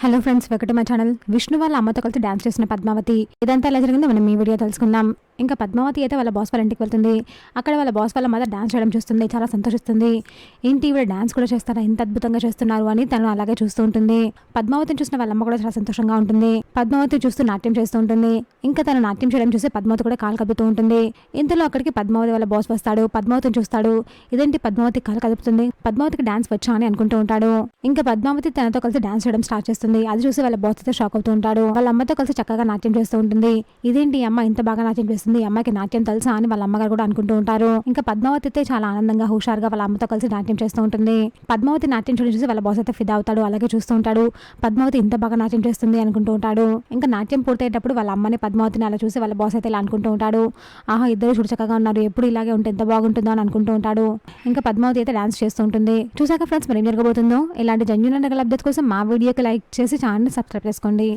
Hello friends, welcome to my channel. Vishnu వాళ్ళ అమ్మతో కలిసి డాన్స్ చేసిన పద్మావతి ఇదంతా ఎలా జరిగిందో మనం ఈ వీడియో తెలుసుకుందాం. ఇంకా పద్మావతి అయితే వాళ్ళ బాస్ వాళ్ళ ఇంటికి వెళ్తుంది. అక్కడ వాళ్ళ బాస్ వాళ్ళ మదర్ డాన్స్ చేయడం చూస్తుంది, చాలా సంతోషిస్తుంది. ఏంటి ఈవిడ డాన్స్ కూడా చేస్తారా, ఎంత అద్భుతంగా చేస్తున్నారు అని తను అలాగే చూస్తూ ఉంటుంది. పద్మావతిని చూసిన వాళ్ళ అమ్మ కూడా చాలా సంతోషంగా ఉంటుంది. పద్మావతి చూస్తూ నాట్యం చేస్తూ ఉంటుంది. ఇంకా తను నాట్యం చేయడం చూసి పద్మావతి కూడా కాలు కదుపుతూ ఉంటుంది. ఇంతలో అక్కడికి పద్మావతి వాళ్ళ బాస్ వస్తాడు. పద్మావతిని చూస్తాడు. ఇదేంటి పద్మావతి కాలు కదుపుతుంది, పద్మావతికి డాన్స్ వచ్చా అని అనుకుంటూ ఉంటాడు. ఇంకా పద్మావతి తనతో కలిసి డాన్స్ చేయడం స్టార్ట్ చేస్తుంది. అది చూసి వాళ్ళ బాస్ అయితే షాక్ అవుతూ ఉంటాడు. వాళ్ళ అమ్మతో కలిసి చక్కగా నాట్యం చేస్తూ ఉంటుంది. ఇదేంటి అమ్మ ఇంత బాగా నాట్యం చేస్తుంది, అమ్మాయికి నాట్యం తెలుసా అని వాళ్ళ అమ్మగారు కూడా అనుకుంటూ ఉంటారు. ఇంకా పద్మావతి అయితే చాలా ఆనందంగా హుషారుగా వాళ్ళ అమ్మతో కలిసి నాట్యం చేస్తూ ఉంటుంది. పద్మావతి నాట్యం చూసి వాళ్ళ బాస్ అయితే ఫిదా అవుతాడు. అలాగే చూస్తూ ఉంటాడు. పద్మావతి ఇంత బాగా నాట్యం చేస్తుంది అనుకుంటూ ఉంటాడు. ఇంకా నాట్యం పూర్తయ్యేటప్పుడు వాళ్ళ అమ్మని పద్మావతిని అలా చూసి వాళ్ళ బాస్ అయితే ఇలా అనుకుంటూ ఉంటాడు. ఆహా, ఇద్దరు చూడు చక్కగా ఉన్నారు, ఎప్పుడు ఇలాగే ఉంటే ఎంత బాగుంటుందో అని అనుకుంటూ ఉంటాడు. ఇంకా పద్మావతి అయితే డాన్స్ చేస్తూ ఉంటుంది. చూసాక ఫ్రెండ్స్ మరి ఏం జరగబోతుందో, ఇలాంటి జెన్యూన్ అండ్ అప్డేట్స్ కోసం మా వీడియోకి లైక్ చేసి ఛానల్ని సబ్స్క్రైబ్ చేసుకోండి.